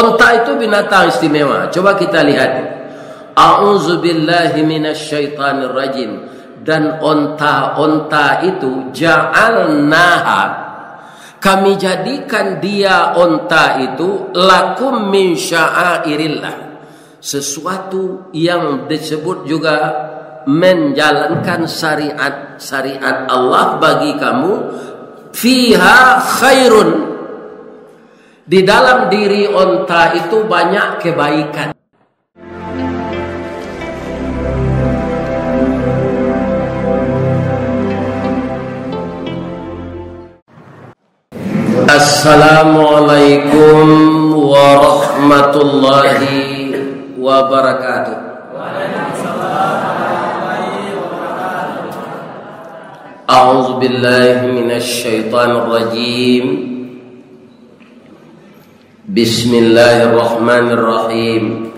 Onta itu binatang istimewa. Coba kita lihat. A'udzubillahi minasyaitonir rajim. Dan onta itu ja'alnaha, kami jadikan dia onta itu lakum min sya'airillah, sesuatu yang disebut juga menjalankan syariat Allah bagi kamu. Fiha khairun, di dalam diri onta itu banyak kebaikan. Assalamualaikum warahmatullahi wabarakatuh. A'udzu billahi minasy syaithanir rajim. Bismillahirrahmanirrahim.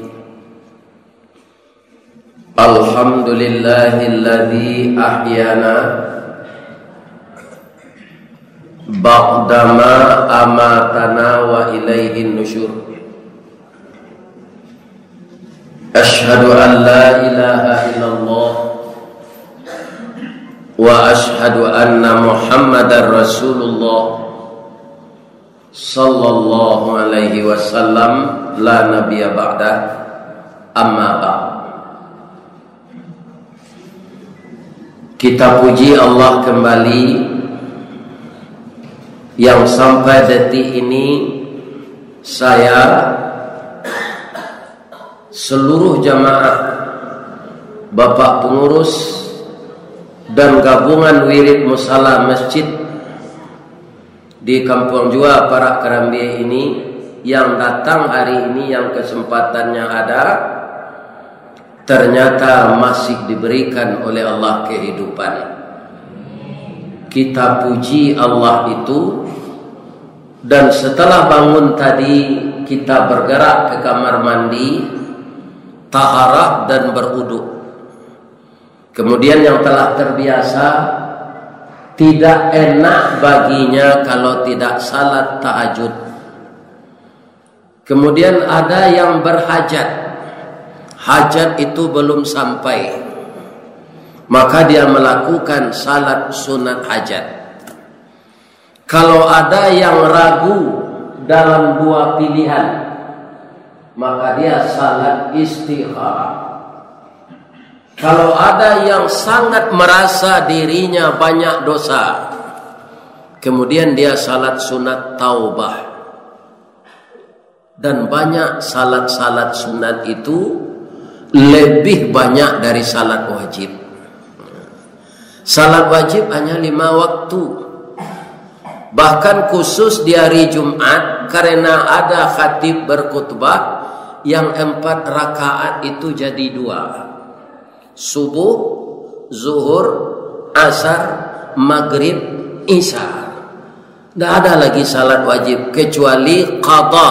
Alhamdulillahilladzi ahyana ba'dama amatana wa ilaihin nusyur. Asyhadu an la ilaha illallah wa asyhadu anna Muhammadar Rasulullah sallallahu alaihi wasallam la nabiyya ba'da, amma ba'd. Kita puji Allah kembali yang sampai detik ini saya, seluruh jamaah, bapak pengurus dan gabungan wirid musala masjid di Kampung Jua Parak Kerambi ini yang datang hari ini, yang kesempatannya ada, ternyata masih diberikan oleh Allah kehidupan. Kita puji Allah itu. Dan setelah bangun tadi kita bergerak ke kamar mandi, taharah dan berwudu. Kemudian yang telah terbiasa, tidak enak baginya kalau tidak salat tahajud. Kemudian ada yang berhajat, hajat itu belum sampai, maka dia melakukan salat sunat hajat. Kalau ada yang ragu dalam dua pilihan, maka dia salat istikharah. Kalau ada yang sangat merasa dirinya banyak dosa, kemudian dia salat sunat taubah. Dan banyak salat-salat sunat itu lebih banyak dari salat wajib. Salat wajib hanya 5 waktu. Bahkan khusus di hari Jumat, karena ada khatib berkhutbah, yang 4 rakaat itu jadi 2. Subuh, zuhur, asar, maghrib, isya. Tidak ada lagi salat wajib kecuali qada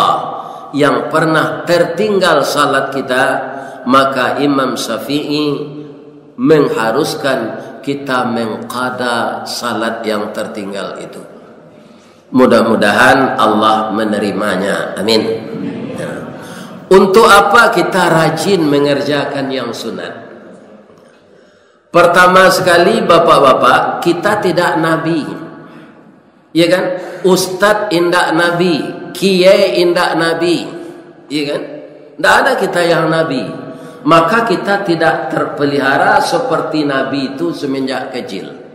yang pernah tertinggal salat kita, maka Imam Syafi'i mengharuskan kita mengqada salat yang tertinggal itu. Mudah-mudahan Allah menerimanya. Amin. Untuk apa kita rajin mengerjakan yang sunat? Pertama sekali, bapak-bapak, kita tidak nabi, ya kan? Ustadz indak nabi, kiai indak nabi, ya kan? Tidak ada kita yang nabi. Maka kita tidak terpelihara seperti nabi itu semenjak kecil.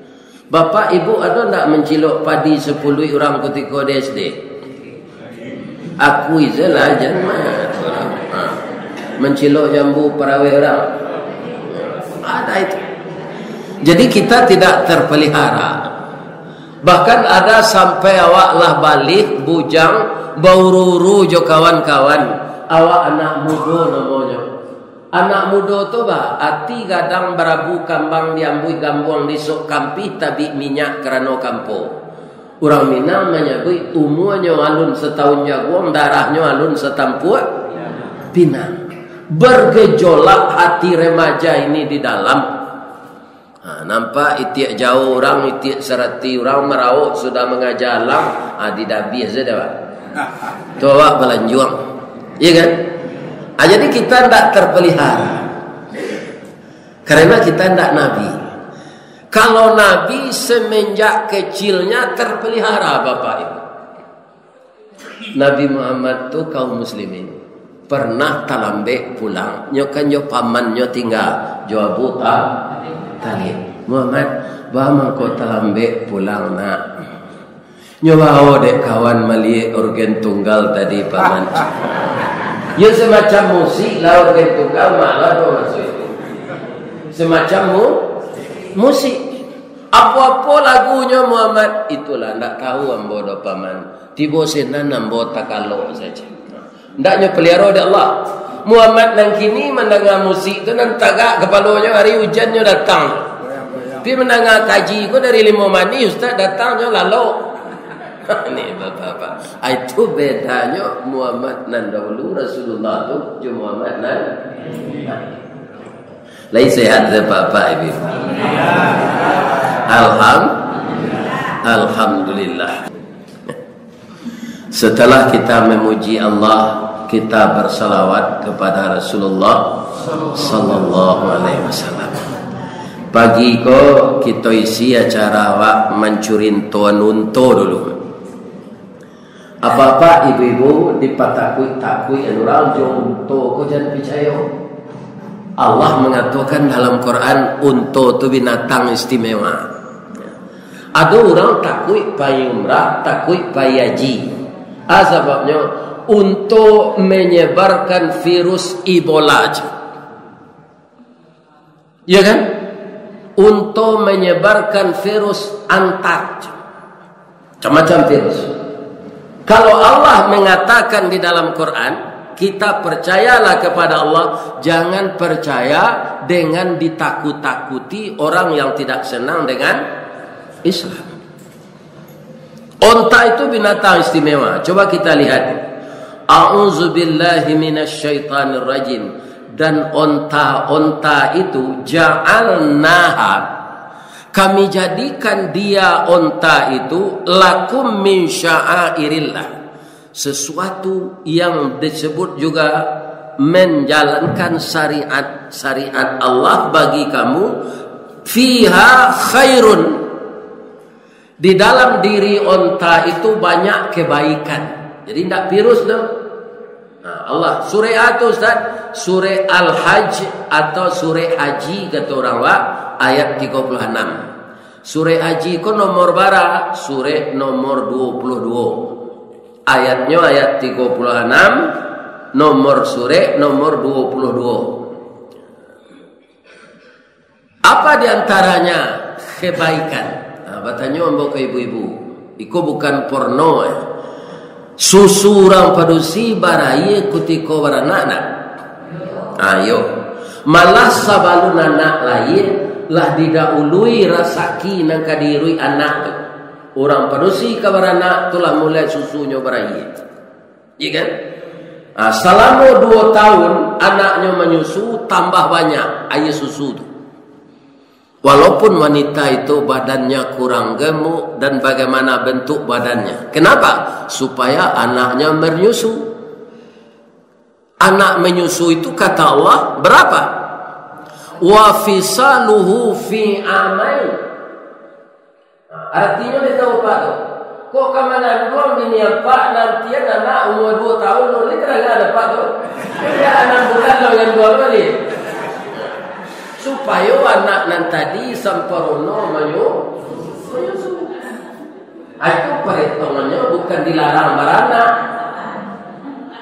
Bapak ibu ada tidak mencilok padi 10 orang ketika di SD? Aku izalah jangan mencilok jambu perawi orang. Ada itu. Jadi kita tidak terpelihara. Bahkan ada sampai awak lah balik bujang baururu jo kawan-kawan, awak anak muda namanya. Anak muda tu bah ati gadang berabu kambang diambui gambuang disok kampi tabi minyak kerana kampo. Orang Minang menyebut umurnya alun setahun jaguang, darahnya alun setampuk pinang. Bergejolak hati remaja ini di dalam. Nampak itiak jauh orang, itiak serati orang merawak sudah mengajar lang, didabi saja dah. Tu awak belanjuang. Iya kan? Jadi kita tidak terpelihara karena kita tidak nabi. Kalau nabi semenjak kecilnya terpelihara bapak ibu. Nabi Muhammad tu kaum muslimin pernah talambe pulang nyokan yo paman nyo tinggal jo Abu Talib. Muhammad bama ko talambe pulang nak nyoba dek kawan mali organ tunggal tadi paman. Ya semacam musik lah organ tunggal malah do masuk itu. Semacam musik. Apa-apa lagunya Muhammad itulah ndak tahu ambo do paman. Tibo senan ambo takalo saja. Ndaknya pelihara oleh Allah. Muhammad nang kini mendengar musik tu nang tagak kepalanya hari hujannya datang. Tapi mendengar kaji ko dari 5 mani ustaz datangnya lalu. Ini bapak-bapak. Itu bedanya Muhammad nan dahulu Rasulullah tu je Muhammad nan. Lai sehat ze bapak ibu. Alhamdulillah. Setelah kita memuji Allah, kita bersalawat kepada Rasulullah sallallahu alaihi wasallam. Pagi ko kita isi acara wak mencurin tuan unto dulu. Apa-apa ibu-ibu dipatakui-takui orang unto ko jangan percaya. Allah mengatakan dalam Quran unto itu binatang istimewa. Ada orang takui pai umrah, takui pai haji. Sebabnya untuk menyebarkan virus Ebola. Ya kan? Untuk menyebarkan virus antar. Macam-macam virus. Kalau Allah mengatakan di dalam Quran, kita percayalah kepada Allah, jangan percaya dengan ditakut-takuti orang yang tidak senang dengan Islam. Onta itu binatang istimewa. Coba kita lihat. A'udzubillahi minasyaitonir rajim. Dan onta-onta itu ja'alnaha, kami jadikan dia onta itu lakum min sya'airillah, sesuatu yang disebut juga menjalankan syariat Allah bagi kamu. Fiha khairun, di dalam diri onta itu banyak kebaikan. Jadi tidak virus dong. Allah surah itu Ustaz, surah Al-Hajj atau surah Haji kata orang wak, ayat 36. Surah Haji itu nomor bara, surah nomor 22. Ayatnya ayat 36, nomor surah nomor 22. Apa diantaranya kebaikan? Batanya mbok ke ibu-ibu, itu bukan porno Susu orang padusi barai kutiko beranak-anak. Ayo, malah sabalun anak lain lah didahului rasaki nang kadirui anak tu. Orang padusi ka beranak tu lah mulai susunya barai. Iya kan? Selama 2 tahun anaknya menyusu tambah banyak air susu tu. Walaupun wanita itu badannya kurang gemuk dan bagaimana bentuk badannya. Kenapa? Supaya anaknya menyusu. Anak menyusu itu kata Allah berapa? Wa fisaluhu fi amain. Artinya dia tahu Pak tu. Kok kemana doang bini Pak nanti anak umur 2 tahun lalu kerana ada Pak tu. Dia 6 bulan lalu yang 2 kali. Supaya anak nan tadi sempurna menyusu. Itu perhitungannya bukan dilarang beranak.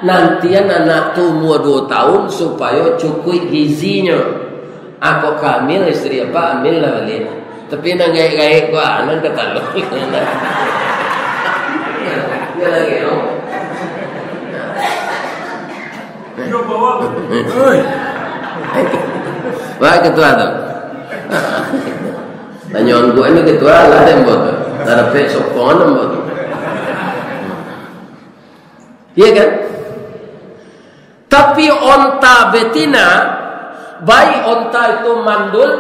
Nantian anak tu umur 2 tahun supaya cukup gizinya. Aku kamil istri apa ambil lah balik. Tapi nang gaya-gaya ko anak ketalok. Ya lagi no. Yo bawa. Oi. Wah ketua tu. Tanyawan gua ini ketua lah yang buat. Ada besok konon buat. Iya kan? Tapi onta betina, baik onta itu mandul,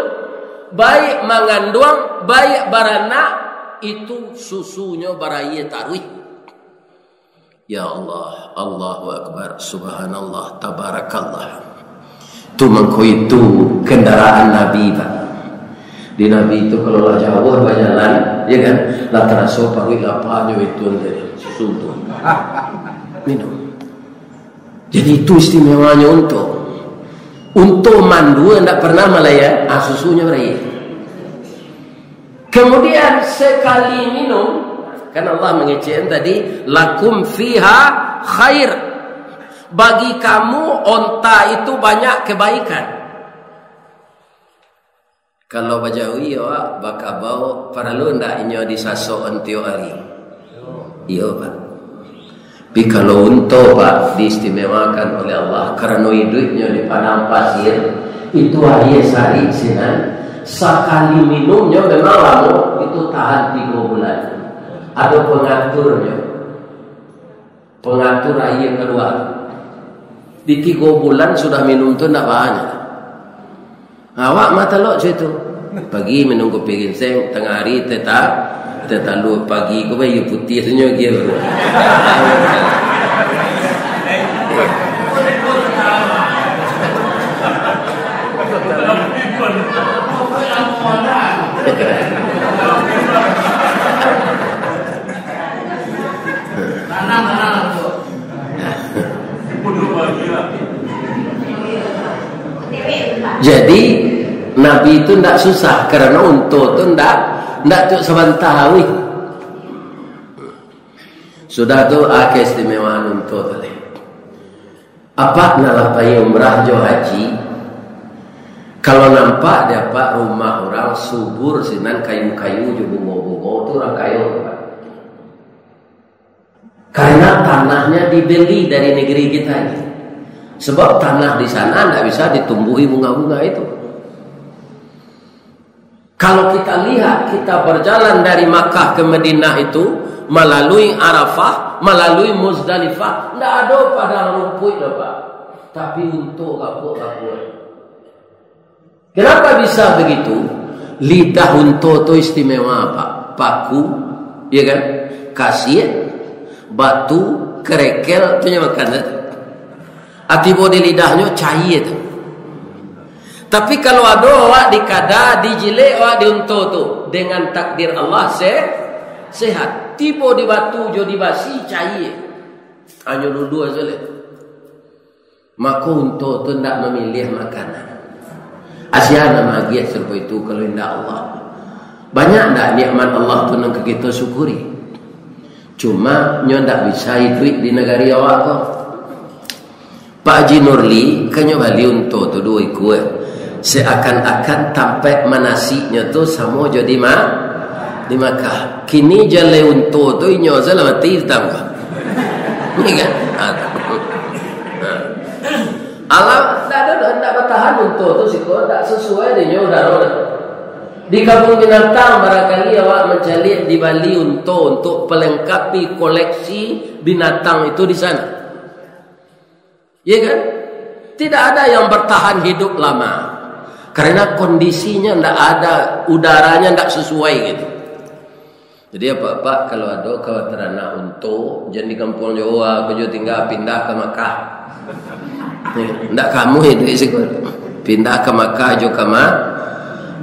baik mengandung, baik baranak, itu susunya barai tarui. Ya Allah, Allahu Akbar, Subhanallah, Tabarakallah. Itu itu kendaraan Nabi, Pak. Di Nabi itu kalau lah jauh berjalan, ya kan? Lah terasa parui apa aja itu susu tu. Minum. Jadi itu istimewanya untuk mandu yang tak pernah melayan, susunya berair. Kemudian sekali minum, kan Allah mengecek tadi, lakum fiha khair. Bagi kamu onta itu banyak kebaikan. Kalau bajawi awak bakal bau perlu ndak inyo disasok entio hari. Iya, Pak. Tapi kalau unta, Pak, diistimewakan oleh Allah karena hidupnya di padang pasir, itu hari sehari sinan. Sekali minumnya memang lama, itu tahan 3 bulan. Ada pengaturnya. Pengatur air keluar. Di 3 bulan sudah minum tu tidak banyak. Awak mata lo situ. Pagi minum kopi ginseng, tengah hari tetap lu pagi kau bayi putih senyum dia. Jadi Nabi itu tidak susah karena untuk itu tidak tu sebentar. Sudah tu keistimewaan untuk tadi. Apa nalah pakai umrah jo haji? Kalau nampak dapat rumah orang subur sinan kayu-kayu jo bunga-bunga tu orang kayu. Karena tanahnya dibeli dari negeri kita ini. Sebab tanah di sana tidak bisa ditumbuhi bunga-bunga itu. Kalau kita lihat, kita berjalan dari Makkah ke Madinah itu melalui Arafah, melalui Muzdalifah, tidak ada padang rumput, Pak. Tapi untuk kapuk-kapuk. Kenapa bisa begitu? Lidah untuk itu istimewa, Pak. Paku, ya kan? Kasir, batu, kerekel, itu makan. Atibo di lidahnya cair itu. Tapi kalau ada awak dikada, dijilek awak diuntuh tu dengan takdir Allah sehat. Tiba di batu jo dibasi cair. Hanya dua saja. Maka untuk tu tidak memilih makanan. Asyana magiat seperti itu kalau indah Allah. Banyak tak nikmat Allah tu nang kita syukuri. Cuma nyo tak bisa hidup di negara awak kau. Pak Haji Nurli kanya bali untuk tu dua ikut seakan-akan tampek manasinya tu sama jadi di Makkah. Kini jale untuk tu inyo salah mati hitam kah? Ni kan? Alam tak bertahan untuk tu siko tak sesuai dengan udara. Di kampung binatang barangkali awak mencari di Bali untuk pelengkapi koleksi binatang itu di sana. Ya kan? Tidak ada yang bertahan hidup lama. Karena kondisinya tidak ada, udaranya tidak sesuai gitu. Jadi apa-apa kalau ada kekhawatiran nak untuk jadi kampung Jawa, kerja tinggal pindah ke Makkah. Tidak kamu itu isiko. Pindah ke Makkah juga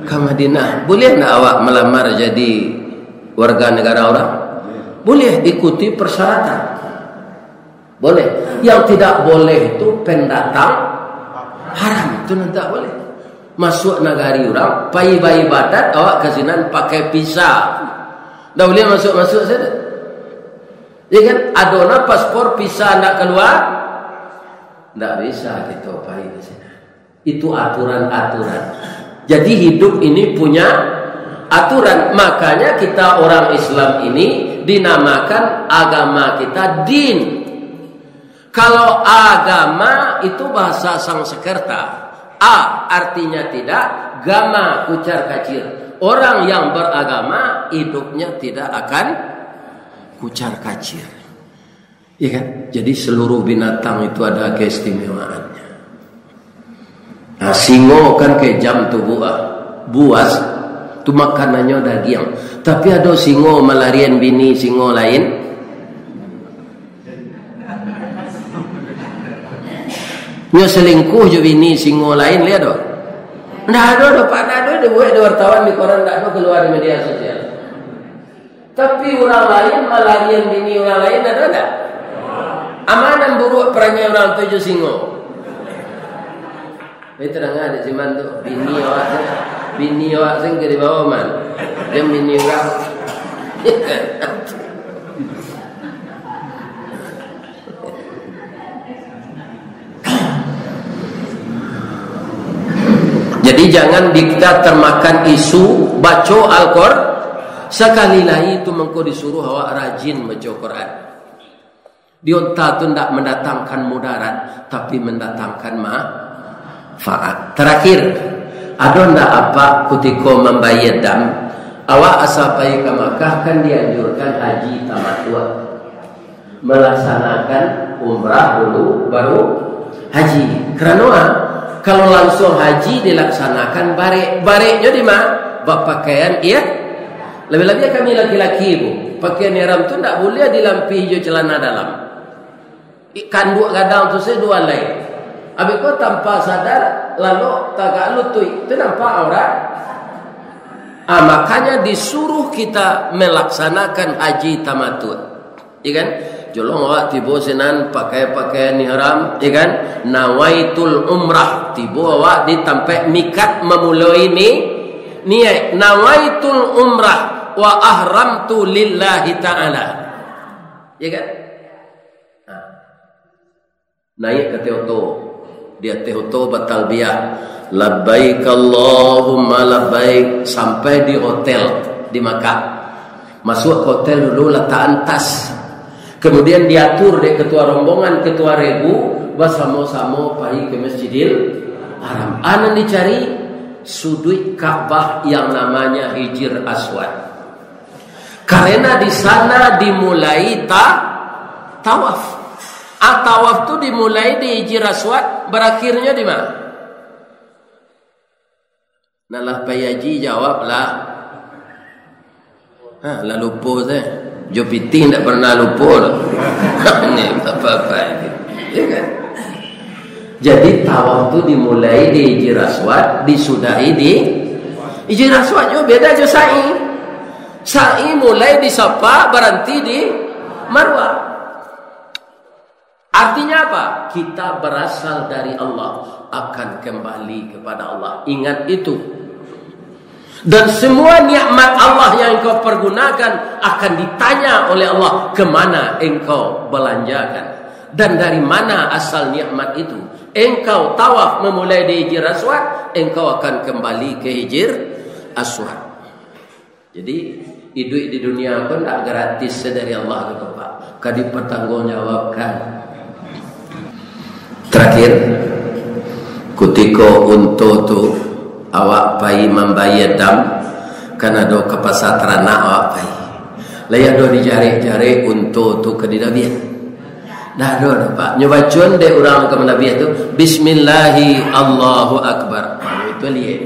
ke Madinah. Boleh tidak awak melamar jadi warga negara orang? Boleh, ikuti persyaratan. Boleh. Yang tidak boleh itu pendatang haram. Itu tidak boleh. Masuk negari orang, bayi-bayi badat, awak kasinan pakai pisah. Tak boleh masuk-masuk saja. Ya kan? Adona paspor pisah nak keluar? Tak bisa kita pakai di sini. Itu aturan-aturan. Jadi hidup ini punya aturan. Makanya kita orang Islam ini dinamakan agama kita din. Kalau agama itu bahasa Sanskerta. A artinya tidak, gama kucar kacir. Orang yang beragama hidupnya tidak akan kucar kacir. Ya kan? Jadi seluruh binatang itu ada keistimewaannya. Nah, singo kan ke jam tu buas tu makanannya daging. Tapi ada singo melarian bini singo lain. Nyo selingkuh je bini singo lain lihat doh. Ndak ada Pak, ndak ada buat wartawan di koran, ndak ada keluar di media sosial. Tapi orang lain malarian bini orang lain ada enggak? Amanan buruk perangai orang tujuh singo. Itu dah ada siman tu bini awak sing ke di bawah man. Dia bini orang. Jadi jangan kita termakan isu baca Al-Qur'an. Sekali lagi itu mengko disuruh awak rajin baca Quran. Dionta tu tidak mendatangkan mudarat, tapi mendatangkan manfaat. Terakhir, ada ndak apa ketika membayar dam, awak asal pergi ke Makkah kan dianjurkan haji tamattu. Melaksanakan umrah dulu baru haji. Kerana kalau langsung haji dilaksanakan bareknya di mana? Berpakaian lebih-lebih kami laki-laki ibu, pakaian ihram tu tak boleh dilampi hijau celana dalam. Ikan dua kadang tu saya dua lain. Habis kau tanpa sadar lalu tagak lutui, itu nampak aurat. Makanya disuruh kita melaksanakan haji tamattu. Ya kan? Jolong awak tiba senan pakai pakaian ihram, ya kan? Nawaitul umrah, tiba awak ditampak mikat memulai niat nawaitul umrah wa ahramtu lillahi ta'ala. Ya kan? Naik ke Teoto, dia Teoto bertalbiyah labbaik Allahumma labbaik sampai di hotel di Makkah. Masuk hotel dulu letak tas. Kemudian diatur deh ketua rombongan, ketua regu bersama-sama pergi ke Masjidil Haram. Anak dicari sudut Ka'bah yang namanya Hijr Aswad. Karena di sana dimulai tawaf. Tawaf tu dimulai di Hijr Aswad, berakhirnya di mana? Nalah payaji jawablah. Lah lupa saya. Jo piting tak pernah lupa. Ni apa-apa. Ya kan? Jadi tawaf tu dimulai di Hijr Aswad, disudahi di Hijr Aswad. Jo beda jo sa'i. Sa'i mulai di Safa, berhenti di Marwah. Artinya apa? Kita berasal dari Allah, akan kembali kepada Allah. Ingat itu. Dan semua nikmat Allah yang engkau pergunakan akan ditanya oleh Allah, kemana engkau belanjakan dan dari mana asal nikmat itu. Engkau tawaf memulai di Hijr Aswad, engkau akan kembali ke Hijr Aswad. Jadi hidup di dunia pun tak gratis dari Allah gitu Pak. Kadi pertanggungjawabkan. Terakhir, ketika untuk tu awak pai membayar dam, kan ada ke pasar ternak awak pai. Layak do dijari-jari untuk tu ke dinabiah. Dah ada Pak. Nyoba cun de orang ke nabiah tu, bismillahi Allahu akbar. Itu lihat.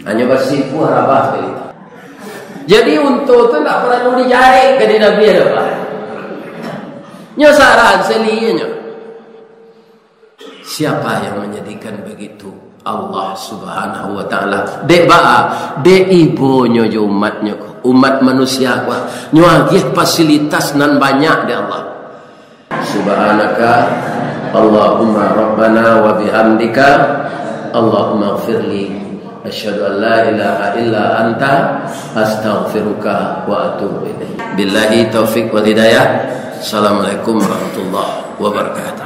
Hanya bersipu harabah kali. Jadi untuk tu tak perlu dijari ke dinabiah dah Pak. Nyo saran selinya. Siapa yang menjadikan begitu? Allah Subhanahu wa taala. Dek dek ibonyo jo umat manusia kuat. Nyo agih fasilitas nan banyak de Allah. Subhanaka Allahumma rabbana wa bihamdika Allahumma ighfirli. Asyhadu an la ilaha illa anta astaghfiruka wa atubu ilaik. Billahi taufik wal hidayah. Assalamualaikum warahmatullahi wabarakatuh.